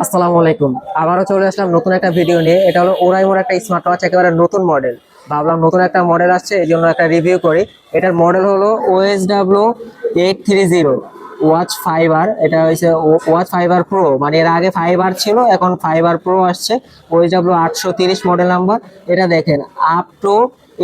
আসসালামু আলাইকুম। আবারও চলে আসলাম নতুন একটা ভিডিও নিয়ে। এটা হলো ওরাইমোর একটা স্মার্ট ওয়াচ, একেবারে নতুন মডেল। ভাবলাম নতুন একটা মডেল আসছে, এই জন্য একটা রিভিউ করি। এটার মডেল হলো OSW 830 ওয়াচ ফাইবার। এটা হচ্ছে ওয়াচ ফাইবার প্রো, মানে এর আগে ফাইবার ছিল, এখন ফাইবার প্রো আসছে। OSW 830 model number. এটা দেখেন, up to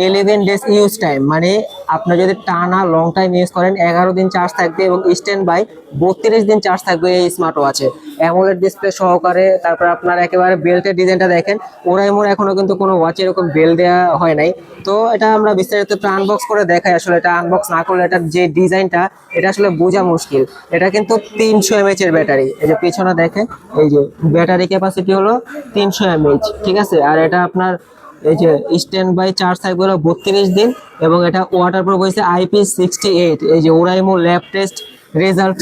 11 days use time, মানে আপনি যদি টানা লং টাইম ইউজ করেন 11 দিন চার্জ থাকবে, এবং স্ট্যান্ড বাই 32 দিন চার্জ থাকবে এই স্মার্ট ওয়াচে, অ্যামোলেড ডিসপ্লে সহকারে। তারপর আপনার একেবারে বেল্টের ডিজাইনটা দেখেন, ওরাইমোর এখনো কিন্তু কোনো ওয়াচে এরকম বেল্ট দেওয়া হয় নাই। তো এটা আমরা বিস্তারিত আনবক্স করে দেখাই। আসলে এটা আনবক্স না করলে এটার যে ডিজাইনটা, এটা আসলে বোঝা মুশকিল। এটা কিন্তু 300 mAh এর ব্যাটারি। এই যে পিছনে দেখেন, এই যে ব্যাটারি ক্যাপাসিটি হলো 300 mAh, ঠিক আছে। আর এটা আপনার এই যে স্ট্যান্ড বাই চার্জ থাকবে হলো 32 দিন, এবং এটা ওয়াটার প্রুফ হয়েছে IP68। এই যে ওরাইমো ল্যাব টেস্ট রেজাল্ট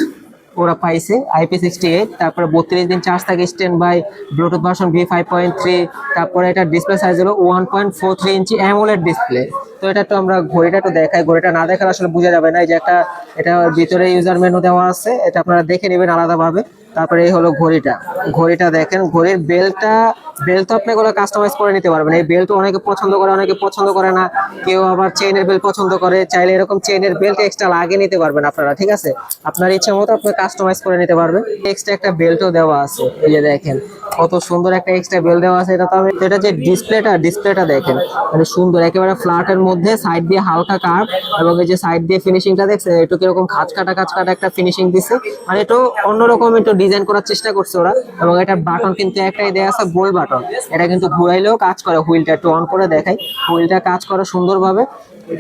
ওরা পাইছে IP68। তারপরে 32 দিন চার্জ থাকে, stand by, Bluetooth version V5.3। তারপরে এটা ডিসপ্লে সাইজ হলো 1.43 ইঞ্চি অ্যামোলেড ডিসপ্লে। তো এটা তো আমরা ঘড়িটা একটু দেখাই, ঘড়িটা না দেখালে আসলে বোঝা যাবে না। এই যে একটা, এটা ভিতরে ইউজার মেনু দেওয়া আছে, এটা আপনারা দেখে নেবেন আলাদাভাবে। তারপরে এই হলো ঘড়িটা, ঘড়িটা দেখেন। ঘড়ির বেল্ট তো আপনি এগুলো কাস্টমাইজ করে নিতে পারবেন। এই বেল্ট অনেকে পছন্দ করে, অনেকে পছন্দ করে না। কেউ আবার চেইনের বেল্ট পছন্দ করে, চাইলে এরকম চেইনের বেল্ট এক্সট্রা লাগিয়ে নিতে পারবেন আপনারা, ঠিক আছে। আপনার ইচ্ছা মতো আপনি কাস্টমাইজ করে নিতে পারবেন। এক্সট্রা একটা বেল্টও দেওয়া আছে, এই যে দেখেন কত সুন্দর একটা এক্সট্রা বেল্ট দেওয়া আছে। এটা তো আমি, এটা যে ডিসপ্লেটা দেখেন, মানে সুন্দর, একেবারে ফ্ল্যাটের মধ্যে সাইড দিয়ে হালকা কার্ভ, এবং এই যে সাইড দিয়ে ফিনিশিংটা দেখছে, একটু কিরকম খাঁজ কাটা একটা ফিনিশিং দিচ্ছে, মানে একটু অন্যরকম একটু ডিজাইন করার চেষ্টা করছে ওরা। এবং এটা বাটন কিন্তু একটাই দেওয়া আছে, গোল বাটন। এটা কিন্তু ঘুরাইলেও কাজ করে। হুইলটা একটু অন করে দেখাই, হুইলটা কাজ করে সুন্দরভাবে।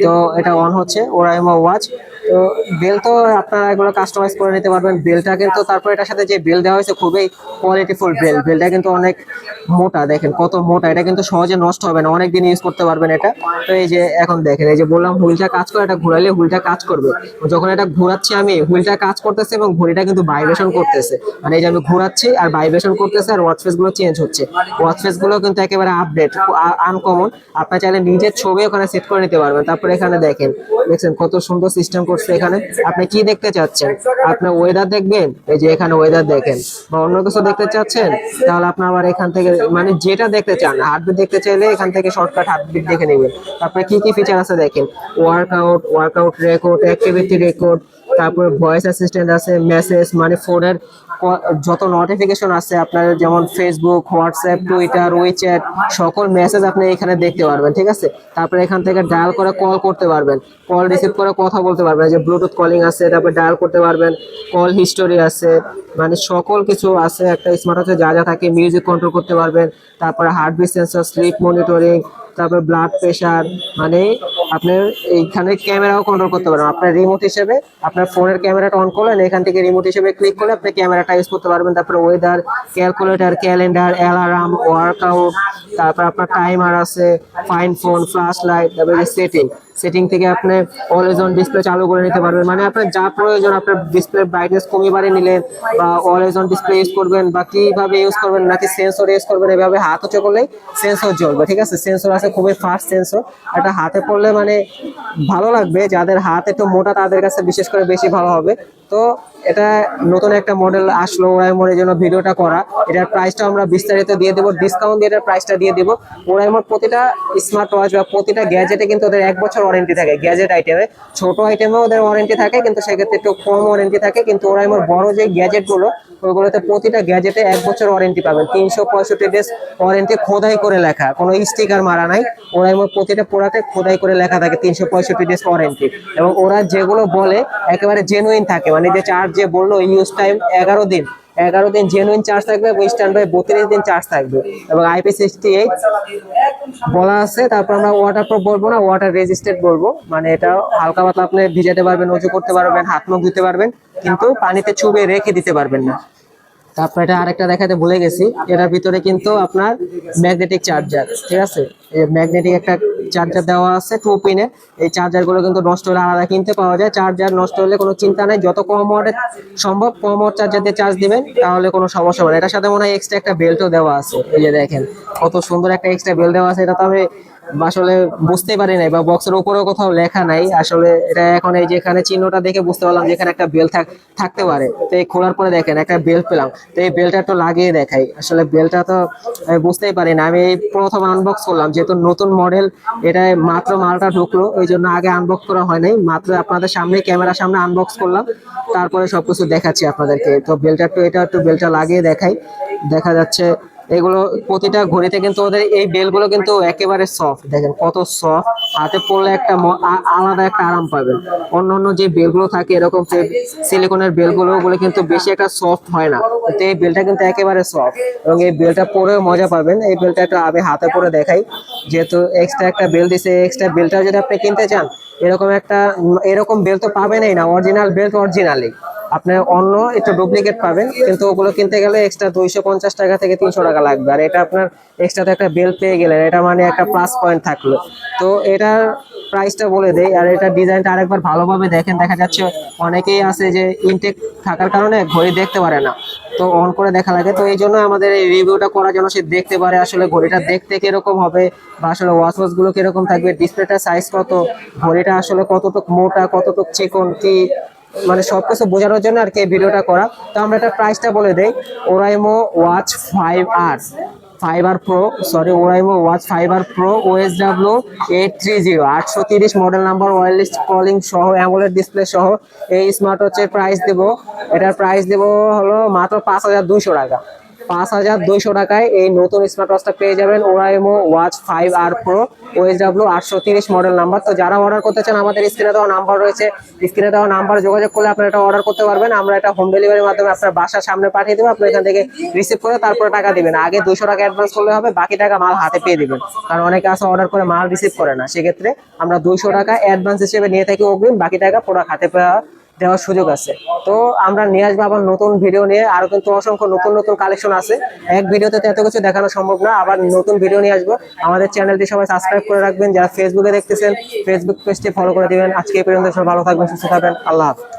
তো এটা অন হচ্ছে ওরাইমো ওয়াচ। তো বেল তো আপনারা এগুলো কাস্টমাইজ করে নিতে পারবেন। বেলটা কিন্তু, তারপর এটার সাথে যে বেল দেওয়া হয়েছে, খুবই কোয়ালিটিফুল বেল। বেলটা কিন্তু অনেক মোটা, দেখেন কত মোটা। এটা কিন্তু সহজে নষ্ট হবে না, অনেকদিন ইউজ করতে পারবেন এটা। তো এই যে এখন দেখেন, এই যে বললাম হুইলটা কাজ করে, এটা ঘুরাইলে হুইলটা কাজ করবে। যখন এটা ঘোরাচ্ছি আমি, হুইলটা কাজ করতেছে এবং ঘড়িটা কিন্তু ভাইব্রেশন করতেছে। মানে এই যে আমি ঘোরাচ্ছি আর ভাইব্রেশন করতেছে, আর ওয়াচ ফেস গুলো চেঞ্জ হচ্ছে। ওয়াচ ফেস গুলো কিন্তু একেবারে আপডেট, আনকমন। আপনার চাইলে নিজের ছবি ওখানে সেট করে নিতে পারবেন। তারপরে এখানে দেখছেন কত সুন্দর সিস্টেম করছে এখানে। আপনি কি দেখতে চাচ্ছেন? আপনার ওয়েদার দেখবেন, এই যে এখানে ওয়েদার দেখেন, বা অন্য কিছু দেখতে চাচ্ছেন, তাহলে আপনার আবার এখান থেকে, মানে যেটা দেখতে চান, হার্টবিট দেখতে চাইলে এখান থেকে শর্টকাট হার্টবিট দেখে নেবেন। তারপরে কি কি ফিচার আছে দেখেন, ওয়ার্কআউট রেকর্ড, অ্যাক্টিভিটি রেকর্ড, তারপরে ভয়েস অ্যাসিস্ট্যান্ট আছে, মেসেজ, মানে ফোনের যত নোটিফিকেশন আছে আপনার, যেমন ফেসবুক, হোয়াটসঅ্যাপ, টুইটার, উইচ্যাট, সকল মেসেজ আপনি এখানে দেখতে পারবেন, ঠিক আছে। তারপরে এখান থেকে ডায়াল করে কল করতে পারবেন, কল রিসিভ করে কথা বলতে পারবেন। যে ব্লুটুথ কলিং আছে, তারপরে ডায়াল করতে পারবেন, কল হিস্টোরি আছে, মানে সকল কিছু আছে একটা স্মার্ট ওয়াচে। যা যা থাকে, মিউজিক কন্ট্রোল করতে পারবেন। তারপরে হার্টবিট সেন্সর, স্লিপ মনিটরিং, তারপর ব্লাড প্রেশার, মানে আপনার এইখানে ক্যামেরাও কন্ট্রোল করতে পারবেন। আপনার রিমোট হিসেবে আপনার ফোনের ক্যামেরাটা অন করলেন, এখান থেকে রিমোট হিসেবে ক্লিক করলে আপনি ক্যামেরাটা ইউজ করতে পারবেন। তারপরে weather, calculator, calendar, alarm, workout, তারপর আপনার টাইমার আছে, ফাইন ফোন, ফ্ল্যাশ লাইট, তারপরে সেটিং থেকে আপনি অলওয়েজ অন ডিসপ্লে চালু করে নিতে পারবেন। মানে আপনার যা প্রয়োজন, আপনার ডিসপ্লে ব্রাইটনেস কমিয়ে বাড়িয়ে নিলেন, বা অলওয়েজ অন ডিসপ্লে ইউজ করবেন, বা কিভাবে ইউজ করবেন, নাকি সেন্সর ইউজ করবেন, এভাবে হাত উঁচু করলেই সেন্সর জ্বলবে, ঠিক আছে। সেন্সর আছে, খুবই ফাস্ট সেন্সর। এটা হাতে পড়লে মানে ভালো লাগবে, যাদের হাত একটু মোটা তাদের কাছে বিশেষ করে বেশি ভালো হবে। তো এটা নতুন একটা মডেল আসলো ওরাইমোর, এই জন্য ভিডিওটা করা। এটার প্রাইসটা আমরা বিস্তারিত দিয়ে দেবো, ডিসকাউন্ট দিয়ে এটার প্রাইসটা দিয়ে দেবো। ওরাইমোর প্রতিটা স্মার্ট ওয়াচ বা প্রতিটা গ্যাজেটে কিন্তু ওদের 1 বছর ওয়ারেন্টি থাকে। গ্যাজেট আইটেমে, ছোট আইটেমেও ওদের ওয়ারেন্টি থাকে, কিন্তু সেক্ষেত্রে একটু কম ওয়ারেন্টি থাকে। কিন্তু ওরাইমোর বড় যে গ্যাজেটগুলো, ওইগুলোতে প্রতিটা গ্যাজেটে 1 বছর ওয়ারেন্টি পাবেন। 365 ডেজ ওয়ারেন্টি, খোদাই করে লেখা, কোনো স্টিকার মারা নাই। ওরাইমোর প্রতিটা প্রোডাক্টে খোদাই করে লেখা থাকে 365 ডেজ ওয়ারেন্টি। এবং ওরা যেগুলো বলে একেবারে জেনুইন থাকে, মানে যে চার্জ যে বললো ইউজ টাইম 11 দিন জেনুইন চার্জ থাকবে, এবং স্ট্যান্ড বাই 32 দিন চার্জ থাকবে, এবং IP68 বলা আছে। তারপর আমরা ওয়াটার প্রুফ বলবো না, ওয়াটার রেজিস্ট্যান্ট বলবো। মানে এটা হালকা পাতলা আপনি ভিজাতে পারবেন, উঁচু করতে পারবেন, হাত মুখ ধুতে পারবেন, কিন্তু পানিতে চুবে রেখে দিতে পারবেন না। তারপর এটা আরেকটা দেখাতে ভুলে গেছি, এটার ভিতরে কিন্তু আপনার ম্যাগনেটিক চার্জার, ঠিক আছে। এই ম্যাগনেটিক একটা চার্জার দেওয়া আছে 2 পিনের। এই চার্জার গুলো কিন্তু নষ্ট হলে আলাদা কিনতে পাওয়া যায়। চার্জার নষ্ট হলে কোনো চিন্তা নাই, যত কম ওয়াটে সম্ভব কম ওয়াট চার্জার দিয়ে চার্জ দিবেন, তাহলে কোনো সমস্যা হবে না। এটার সাথে মনে হয় এক্সট্রা একটা বেল্টও দেওয়া আছে, এই যে দেখেন কত সুন্দর একটা এক্সট্রা বেল্ট দেওয়া আছে। এটা তো আমি আসলে বুঝতে পারি নাই, বা বক্সের উপরেও কোথাও লেখা নাই আসলে। এটা এখন এই যে এখানে চিহ্নটা দেখে বুঝতে পারলাম যে এখানে একটা বেল্ট থাকতে পারে। তো এই খোলার পরে দেখেন একটা বেল্ট পেলাম, তো এই বেল্টটা একটু লাগিয়ে দেখাই। আসলে বেল্টটা তো আমি বুঝতেই পারি না, আমি এই প্রথম আনবক্স করলাম যেহেতু নতুন মডেল, এটা মাত্র মালটা ঢুকলো ওই জন্য আগে আনবক্স করা হয় নাই, মাত্র আপনাদের সামনে ক্যামেরার সামনে আনবক্স করলাম, তারপরে সবকিছু দেখাচ্ছি আপনাদেরকে। তো বেল্টটা একটু, এটা একটু বেল্টটা লাগিয়ে দেখাই। দেখা যাচ্ছে এগুলো প্রতিটা ঘড়িতে কিন্তু ওদের এই বেলগুলো কিন্তু একেবারে সফট, দেখেন কত সফট, হাতে পড়লে একটা আলাদা একটা আরাম পাবেন। অন্য অন্য যে বেলগুলো থাকে এরকম যে সিলিকনের বেলগুলো, ওগুলো কিন্তু বেশি একটা সফট হয় না, তো এই বেলটা কিন্তু একেবারে সফট, এবং এই বেলটা পরেও মজা পাবেন। এই বেলটা একটু আমি হাতে পরে দেখাই, যেহেতু এক্সট্রা একটা বেল দিছে, এক্সট্রা বেলটা যদি আপনি কিনতে চান এরকম একটা, এরকম বেল তো পাবেনই না, অরিজিনাল বেল্ট অরিজিনালি, আপনি অন্য একটু ডুপ্লিকেট পাবেন, কিন্তু ওগুলো কিনতে গেলে এক্সট্রা 250 টাকা থেকে 300 টাকা লাগবে। আর এটা আপনার এক্সট্রাতে একটা বেল পেয়ে গেলেন, এটা মানে একটা প্লাস পয়েন্ট থাকলো। তো এটার প্রাইসটা বলে দেই, আর এটা ডিজাইনটা আরেকবার ভালোভাবে দেখেন। দেখা যাচ্ছে অনেকেই আছে যে ইনটেক থাকার কারণে ঘড়ি দেখতে পারে না, তো অন করে দেখা লাগে। তো এই জন্য আমাদের এই রিভিউটা করার জন্য সে দেখতে পারে আসলে ঘড়িটা দেখতে কিরকম হবে, বা আসলে ওয়াচ গুলো কিরকম থাকবে, ডিসপ্লেটা সাইজ কত, ঘড়িটা আসলে কতটুকু মোটা, কতটুকু চিকন, কি মানে সবকিছু বোঝানোর জন্য আর কি এই ভিডিওটা করা। তো আমরা একটা প্রাইসটা বলে দেই। Oraimo watch 5R, 5R pro, sorry Oraimo watch 5R pro OSW 830, 830 model number, wireless calling সহ, অ্যামোলেড ডিসপ্লে সহ এই স্মার্ট ওয়াচের প্রাইস দেব, এটার প্রাইস দেব হলো মাত্র 5200 টাকা। 5200 টাকায় এই নতুন স্মার্ট ওয়াচটা পেয়ে যাবেন, Oraimo watch 5R pro OSW 830 model number. তো যারা অর্ডার করতে চান আমাদের স্ক্রিনে দেওয়া নাম্বার রয়েছে, স্ক্রিনে দেওয়া নাম্বার যোগাযোগ করলে আপনারা এটা অর্ডার করতে পারবেন। আমরা এটা হোম ডেলিভারির মাধ্যমে আপনার বাসার সামনে পাঠিয়ে দেবো, আপনি এখান থেকে রিসিভ করে তারপরে টাকা দিবেন। আগে 200 টাকা অ্যাডভান্স করলে হবে, বাকি টাকা মাল হাতে পেয়ে দিবেন। কারণ অনেকে আছে অর্ডার করে মাল রিসিভ করে না, সেক্ষেত্রে আমরা 200 টাকা অ্যাডভান্স হিসেবে নিয়ে থাকি অগ্রিম, বাকি টাকা প্রোডাক্ট হাতে দেওয়ার সুযোগ আছে। তো আমরা নিয়ে আসবো আবার নতুন ভিডিও নিয়ে, আরো কিন্তু অসংখ্য নতুন নতুন কালেকশন আছে, এক ভিডিওতে তো এত কিছু দেখানো সম্ভব না। আবার নতুন ভিডিও নিয়ে আসবো। আমাদের চ্যানেলটি সবাই সাবস্ক্রাইব করে রাখবেন, যারা ফেসবুকে দেখতেছেন ফেসবুক পেজটি ফলো করে দিবেন। আজকে এই পর্যন্ত, সবাই ভালো থাকবেন, সুস্থ থাকবেন, আল্লাহ হাফেজ।